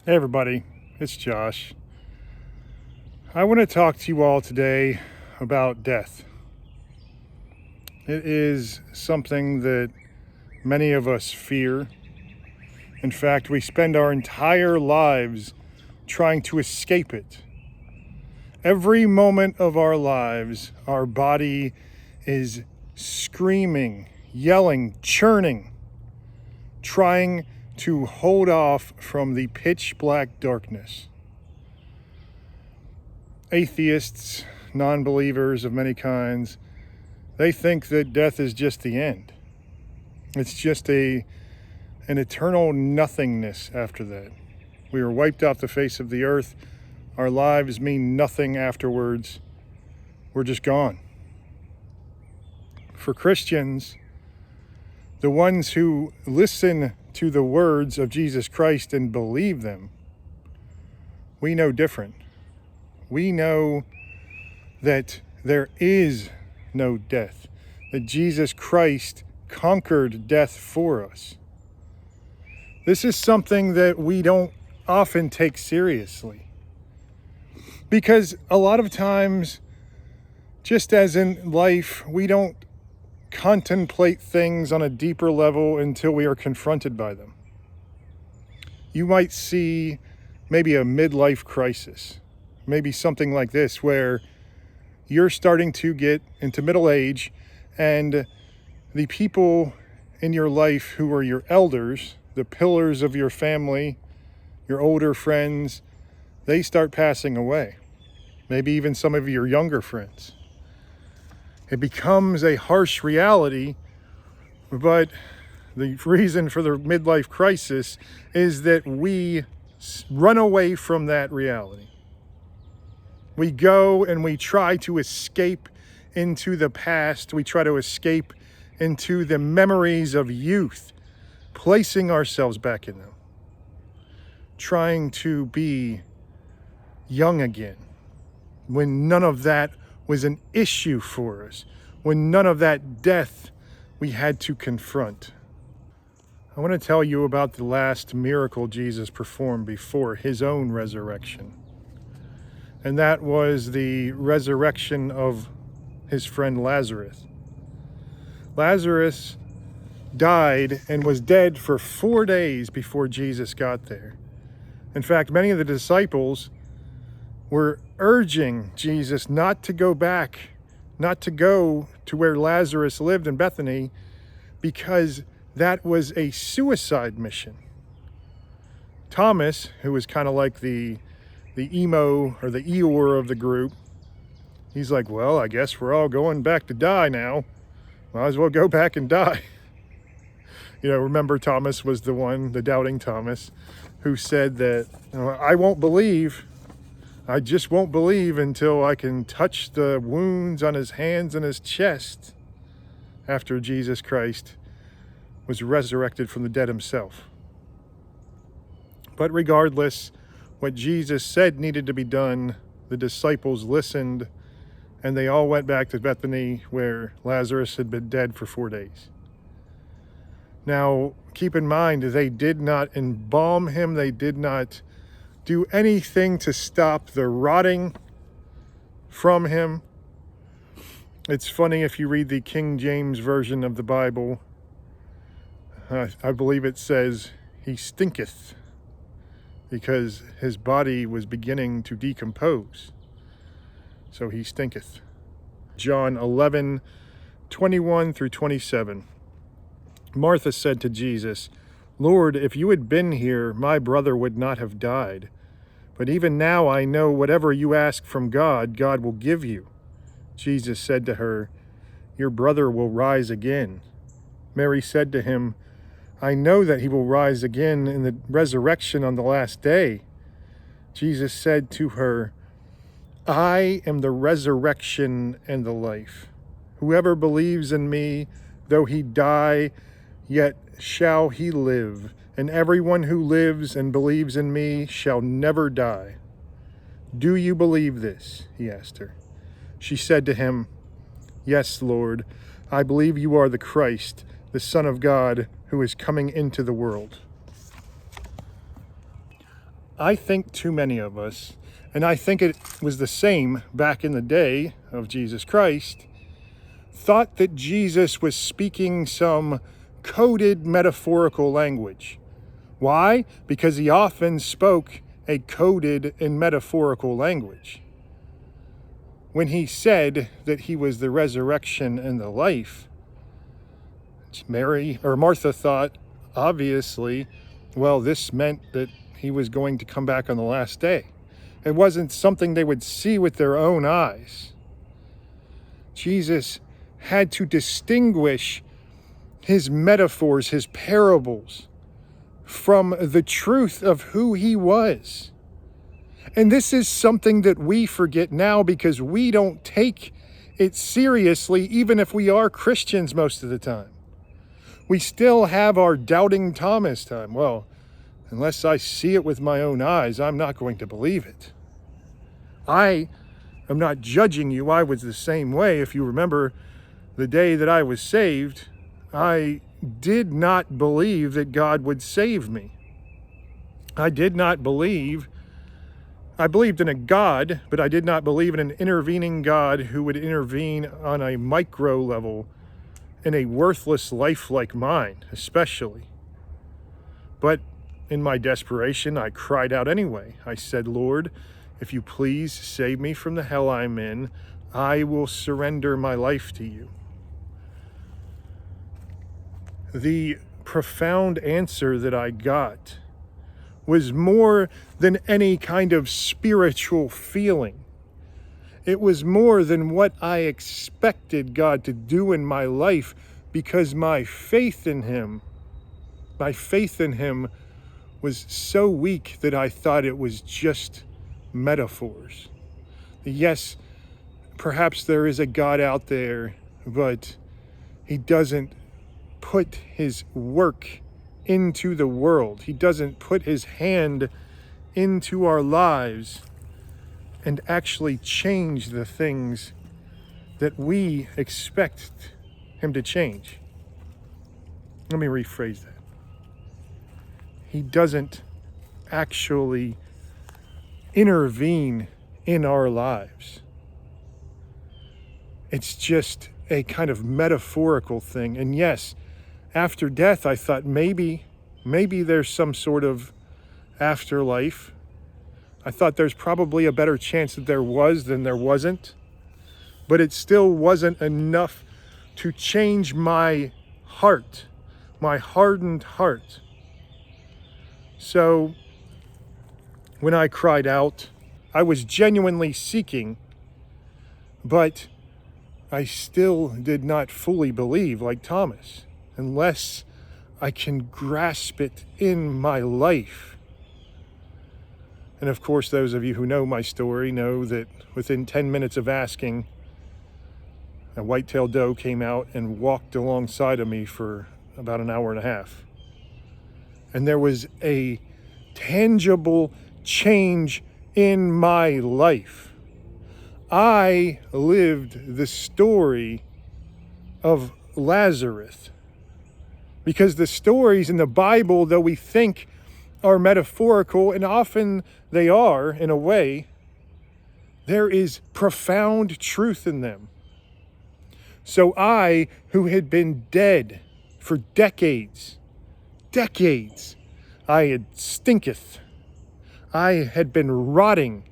Hey everybody, it's Josh. I want to talk to you all today about death. It is something that many of us fear. In fact, we spend our entire lives trying to escape it. Every moment of our lives, our body is screaming, yelling, churning, trying to hold off from the pitch black darkness. Atheists, non-believers of many kinds, they think that death is just the end. It's just an eternal nothingness after that. We are wiped off the face of the earth. Our lives mean nothing afterwards. We're just gone. For Christians, the ones who listen to the words of Jesus Christ and believe them, we know different. We know that there is no death, that Jesus Christ conquered death for us. This is something that we don't often take seriously, because a lot of times, just as in life, we don't contemplate things on a deeper level until we are confronted by them. You might see maybe a midlife crisis, maybe something like this, where you're starting to get into middle age and the people in your life who are your elders, the pillars of your family, your older friends, they start passing away. Maybe even some of your younger friends. It becomes a harsh reality, but the reason for the midlife crisis is that we run away from that reality. We go and we try to escape into the past. We try to escape into the memories of youth, placing ourselves back in them, trying to be young again, when none of that was an issue for us, when none of that death we had to confront. I want to tell you about the last miracle Jesus performed before his own resurrection. And that was the resurrection of his friend Lazarus. Lazarus died and was dead for 4 days before Jesus got there. In fact, many of the disciples were urging Jesus not to go back, not to go to where Lazarus lived in Bethany, because that was a suicide mission. Thomas, who was kind of like the emo or the Eeyore of the group, he's like, well, I guess we're all going back to die now. Might as well go back and die. Remember Thomas was the one, the doubting Thomas, who said that, I won't believe. I just won't believe until I can touch the wounds on his hands and his chest, after Jesus Christ was resurrected from the dead himself. But regardless, what Jesus said needed to be done, the disciples listened, and they all went back to Bethany, where Lazarus had been dead for 4 days. Now, keep in mind, they did not embalm him. They did not do anything to stop the rotting from him. It's funny, if you read the King James Version of the Bible, I believe it says, he stinketh, because his body was beginning to decompose. So he stinketh. John 11:21 through 27. Martha said to Jesus, Lord, if you had been here, my brother would not have died. But even now I know whatever you ask from God, God will give you. Jesus said to her, your brother will rise again. Mary said to him, I know that he will rise again in the resurrection on the last day. Jesus said to her, I am the resurrection and the life. Whoever believes in me, though he die, yet shall he live. And everyone who lives and believes in me shall never die. Do you believe this? He asked her. She said to him, Yes, Lord, I believe you are the Christ, the Son of God, who is coming into the world. I think too many of us, and I think it was the same back in the day of Jesus Christ, thought that Jesus was speaking some coded metaphorical language. Why? Because he often spoke a coded and metaphorical language. When he said that he was the resurrection and the life, Martha thought, obviously, well, this meant that he was going to come back on the last day. It wasn't something they would see with their own eyes. Jesus had to distinguish his metaphors, his parables, from the truth of who he was. And this is something that we forget now because we don't take it seriously, even if we are Christians most of the time. We still have our doubting Thomas time. Well, unless I see it with my own eyes, I'm not going to believe it. I am not judging you. I was the same way. If you remember the day that I was saved, I did not believe that God would save me. I believed in a God, but I did not believe in an intervening God who would intervene on a micro level in a worthless life like mine, especially. But in my desperation, I cried out anyway. I said, Lord, if you please save me from the hell I'm in, I will surrender my life to you. The profound answer that I got was more than any kind of spiritual feeling. It was more than what I expected God to do in my life, because my faith in him was so weak that I thought it was just metaphors. Yes, perhaps there is a God out there, but he doesn't put his work into the world. He doesn't put his hand into our lives and actually change the things that we expect him to change. Let me rephrase that. He doesn't actually intervene in our lives. It's just a kind of metaphorical thing. And yes, after death, I thought maybe there's some sort of afterlife. I thought there's probably a better chance that there was than there wasn't. But it still wasn't enough to change my heart, my hardened heart. So when I cried out, I was genuinely seeking, but I still did not fully believe like Thomas, unless I can grasp it in my life. And of course, those of you who know my story know that within 10 minutes of asking, a white-tailed doe came out and walked alongside of me for about an hour and a half. And there was a tangible change in my life. I lived the story of Lazarus. Because the stories in the Bible, though we think are metaphorical, and often they are in a way, there is profound truth in them. So I, who had been dead for decades, I had stinketh. I had been rotting.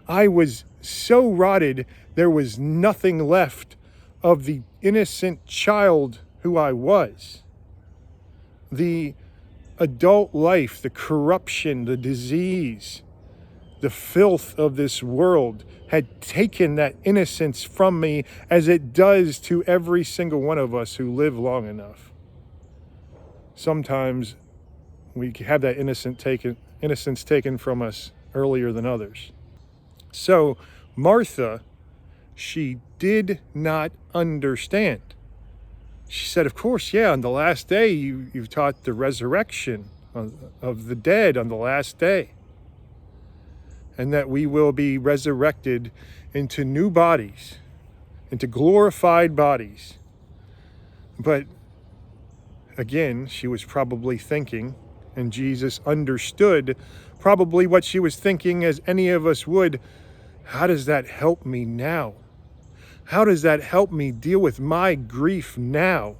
I was so rotted, there was nothing left of the innocent child who I was. The adult life, the corruption, the disease, the filth of this world had taken that innocence from me, as it does to every single one of us who live long enough. Sometimes we have that innocence taken from us earlier than others. So Martha, she did not understand. She said, of course, yeah, on the last day you've taught the resurrection of the dead on the last day. And that we will be resurrected into new bodies, into glorified bodies. But again, she was probably thinking, and Jesus understood probably what she was thinking, as any of us would: how does that help me now? How does that help me deal with my grief now?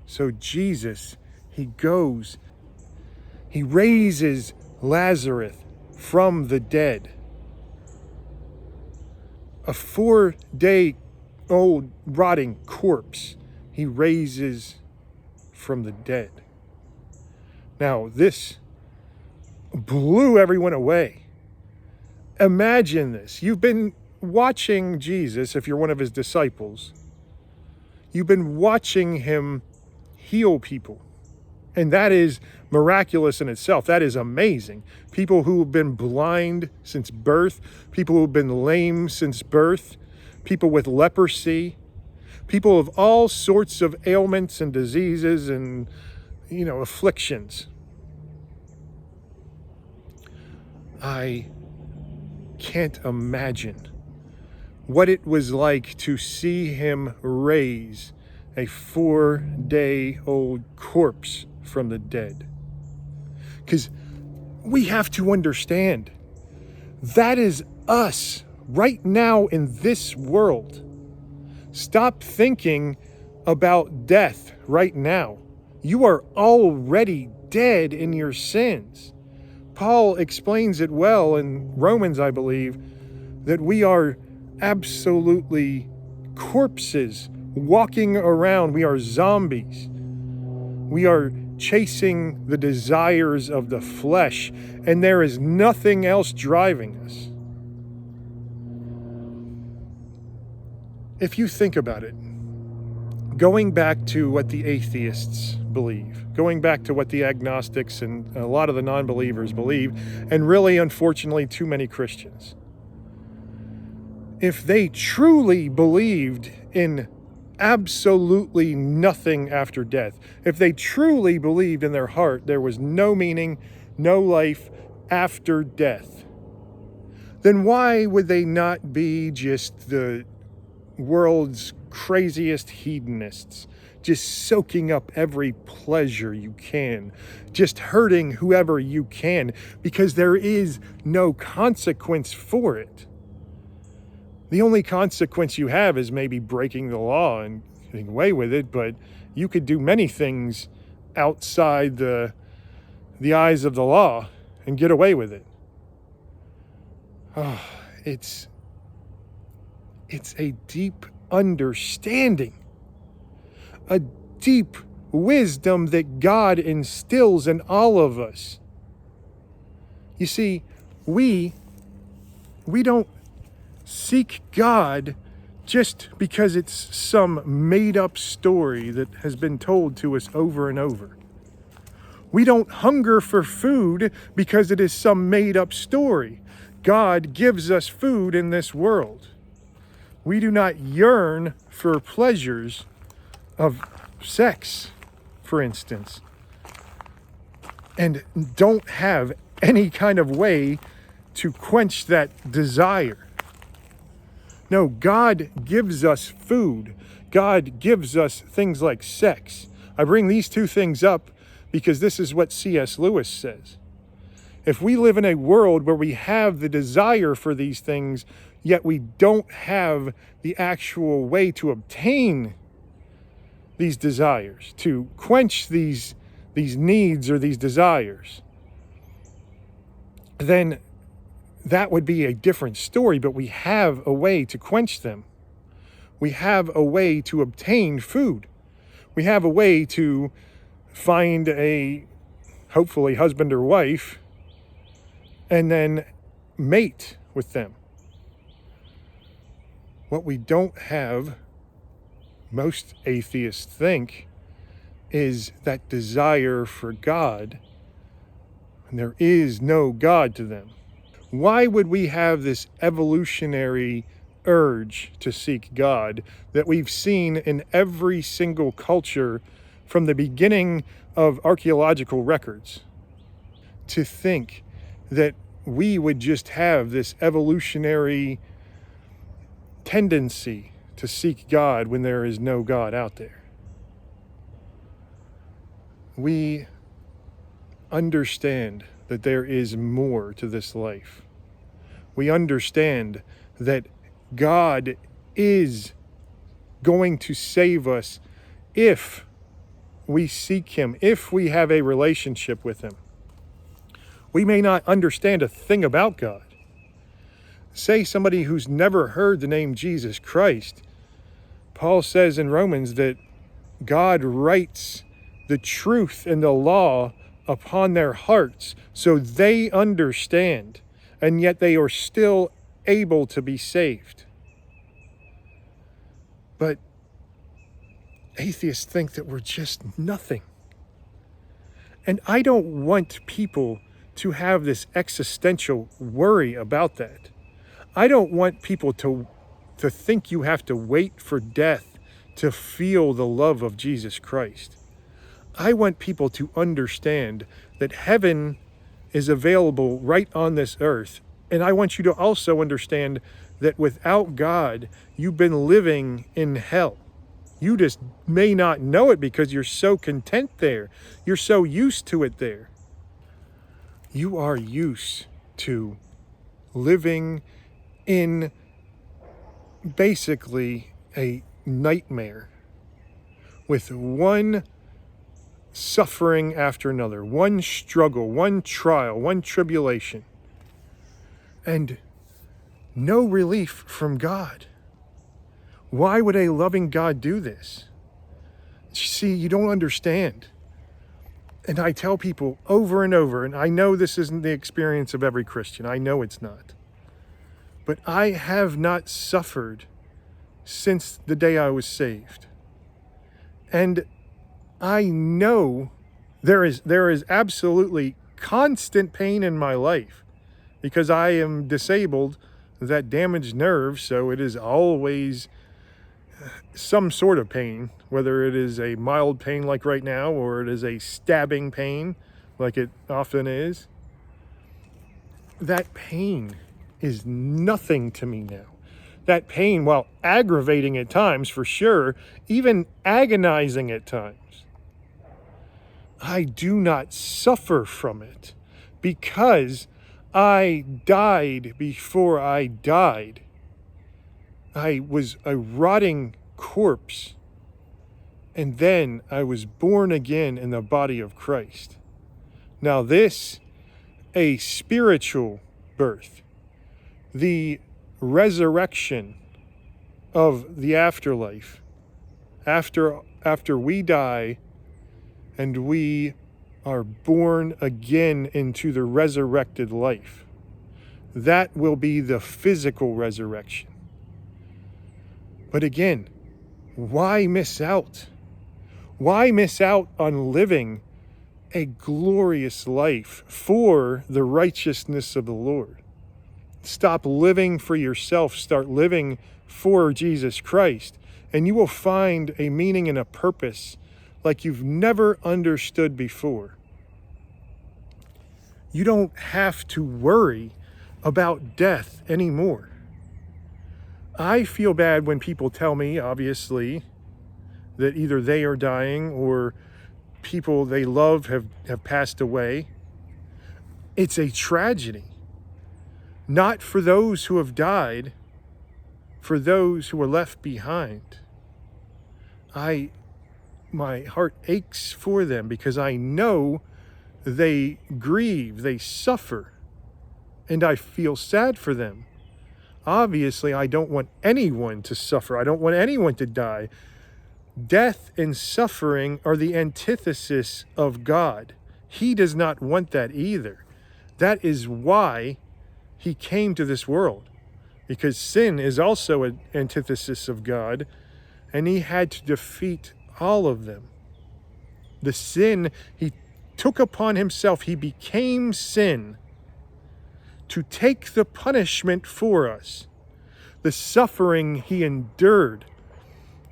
So Jesus, he goes, he raises Lazarus from the dead. A 4-day-old rotting corpse, he raises from the dead. Now, this blew everyone away. Imagine this. You've been watching Jesus, if you're one of his disciples. You've been watching him heal people. And that is miraculous in itself. That is amazing. People who have been blind since birth, people who have been lame since birth, people with leprosy, people of all sorts of ailments and diseases and, afflictions. I can't imagine what it was like to see him raise a 4-day-old corpse from the dead. Because we have to understand, that is us right now in this world. Stop thinking about death right now. You are already dead in your sins. Paul explains it well in Romans, I believe, that we are absolutely corpses walking around. We are zombies. We are chasing the desires of the flesh, and there is nothing else driving us. If you think about it, going back to what the atheists believe, going back to what the agnostics and a lot of the non-believers believe, and really, unfortunately, too many Christians. If they truly believed in absolutely nothing after death, if they truly believed in their heart there was no meaning, no life after death, then why would they not be just the world's craziest hedonists, just soaking up every pleasure you can, just hurting whoever you can, because there is no consequence for it? The only consequence you have is maybe breaking the law and getting away with it, but you could do many things outside the eyes of the law and get away with it. Oh, it's a deep understanding, a deep wisdom that God instills in all of us. You see, we don't seek God just because it's some made-up story that has been told to us over and over. We don't hunger for food because it is some made-up story. God gives us food in this world. We do not yearn for pleasures of sex, for instance, and don't have any kind of way to quench that desire. No, God gives us food. God gives us things like sex. I bring these two things up because this is what C.S. Lewis says. If we live in a world where we have the desire for these things, yet we don't have the actual way to obtain these desires, to quench these needs or these desires, then that would be a different story. But we have a way to quench them. We have a way to obtain food. We have a way to find a, hopefully, husband or wife and then mate with them. What we don't have, most atheists think, is that desire for God. And there is no God to them. Why would we have this evolutionary urge to seek God that we've seen in every single culture from the beginning of archaeological records? To think that we would just have this evolutionary tendency to seek God when there is no God out there. We understand that there is more to this life. We understand that God is going to save us if we seek Him, if we have a relationship with Him. We may not understand a thing about God. Say somebody who's never heard the name Jesus Christ. Paul says in Romans that God writes the truth and the law upon their hearts so they understand, and yet they are still able to be saved. But atheists think that we're just nothing. And I don't want people to have this existential worry about that. I don't want people to think you have to wait for death to feel the love of Jesus Christ. I want people to understand that heaven is available right on this earth. And I want you to also understand that without God, you've been living in hell. You just may not know it because you're so content there. You're so used to it there. You are used to living in basically a nightmare with one suffering after another, one struggle, one trial, one tribulation, and no relief from God. Why would a loving God do this? See, you don't understand. And I tell people over and over, and I know this isn't the experience of every Christian. I know it's not. But I have not suffered since the day I was saved. And I know there is absolutely constant pain in my life because I am disabled, that damaged nerve, so it is always some sort of pain, whether it is a mild pain like right now or it is a stabbing pain like it often is. That pain is nothing to me now. That pain, while aggravating at times for sure, even agonizing at times, I do not suffer from it because I died before I died. I was a rotting corpse, and then I was born again in the body of Christ. Now this, a spiritual birth, the resurrection of the afterlife, after we die and we are born again into the resurrected life. That will be the physical resurrection. But again, why miss out? Why miss out on living a glorious life for the righteousness of the Lord? Stop living for yourself. Start living for Jesus Christ, and you will find a meaning and a purpose like you've never understood before. You don't have to worry about death anymore. I feel bad when people tell me, obviously, that either they are dying or people they love have passed away. It's a tragedy. Not for those who have died, for those who are left behind. My heart aches for them because I know they grieve, they suffer, and I feel sad for them. Obviously, I don't want anyone to suffer. I don't want anyone to die. Death and suffering are the antithesis of God. He does not want that either. That is why He came to this world, because sin is also an antithesis of God, and He had to defeat all of them. The sin He took upon Himself, He became sin to take the punishment for us, the suffering He endured,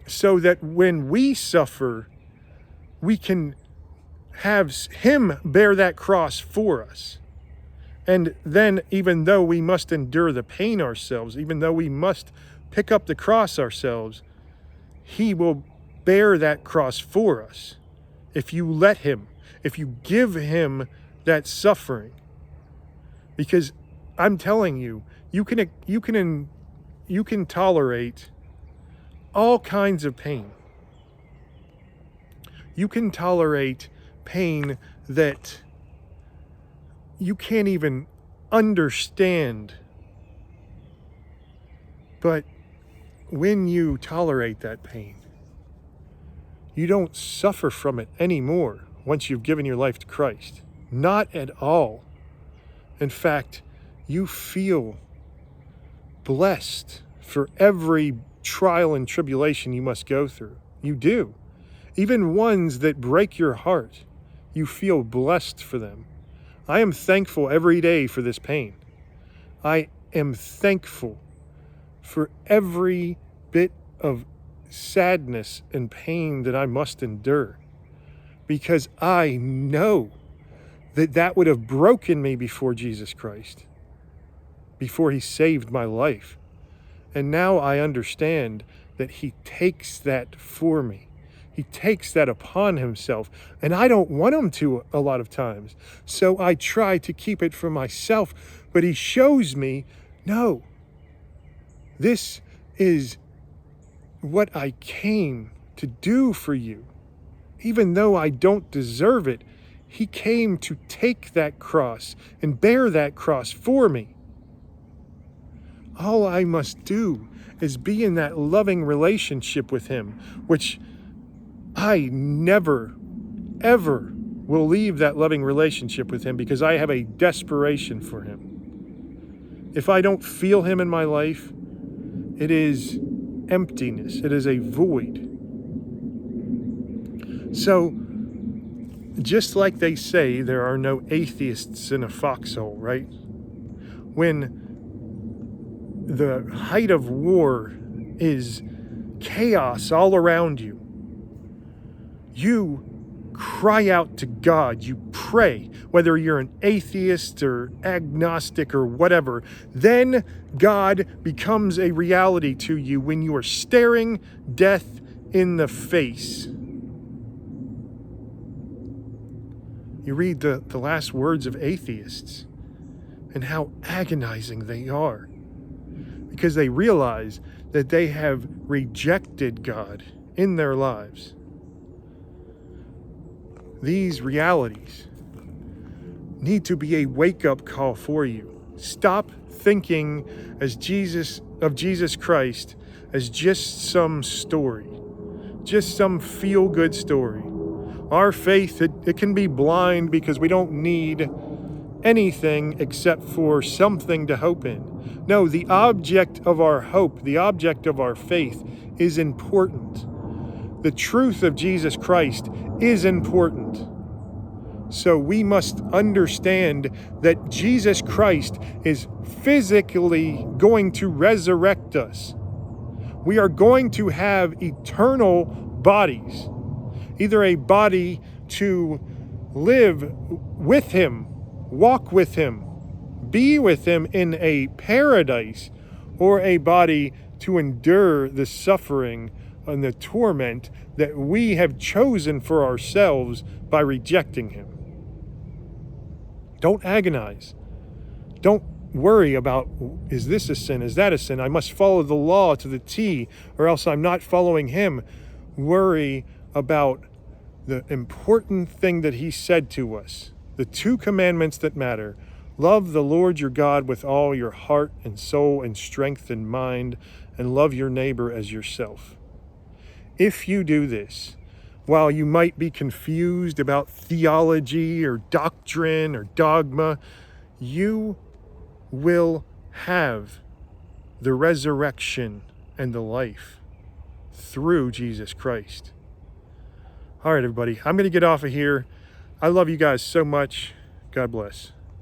so that when we suffer, we can have Him bear that cross for us. And then, even though we must endure the pain ourselves, even though we must pick up the cross ourselves, He will bear that cross for us. If you let Him, if you give Him that suffering, Because I'm telling you, you can tolerate all kinds of pain. You can tolerate pain that you can't even understand. But when you tolerate that pain, you don't suffer from it anymore once you've given your life to Christ. Not at all. In fact, you feel blessed for every trial and tribulation you must go through. You do. Even ones that break your heart, you feel blessed for them. I am thankful every day for this pain. I am thankful for every bit of sadness and pain that I must endure, because I know that would have broken me before Jesus Christ, before he saved my life. And now I understand that he takes that for me. He takes that upon himself, and I don't want him to a lot of times. So I try to keep it for myself, but he shows me, no, this is what I came to do for you. Even though I don't deserve it, he came to take that cross and bear that cross for me. All I must do is be in that loving relationship with him, which I never, ever will leave that loving relationship with him, because I have a desperation for him. If I don't feel him in my life, it is emptiness. It is a void. So, just like they say, there are no atheists in a foxhole, right? When the height of war is chaos all around you, you cry out to God, you pray, whether you're an atheist or agnostic or whatever. Then God becomes a reality to you when you are staring death in the face. You read the last words of atheists and how agonizing they are, because they realize that they have rejected God in their lives. These realities need to be a wake-up call for you. Stop thinking of Jesus Christ as just some story, just some feel-good story. Our faith, it can be blind because we don't need anything except for something to hope in. No, the object of our hope, the object of our faith is important. The truth of Jesus Christ is important. So we must understand that Jesus Christ is physically going to resurrect us. We are going to have eternal bodies, either a body to live with him, walk with him, be with him in a paradise, or a body to endure the suffering and the torment that we have chosen for ourselves by rejecting him. Don't agonize. Don't worry about, is this a sin? Is that a sin? I must follow the law to the T, or else I'm not following him. Worry about the important thing that he said to us, the 2 commandments that matter. Love the Lord your God with all your heart and soul and strength and mind, and love your neighbor as yourself. If you do this, while you might be confused about theology or doctrine or dogma, you will have the resurrection and the life through Jesus Christ. All right, everybody, I'm going to get off of here. I love you guys so much. God bless.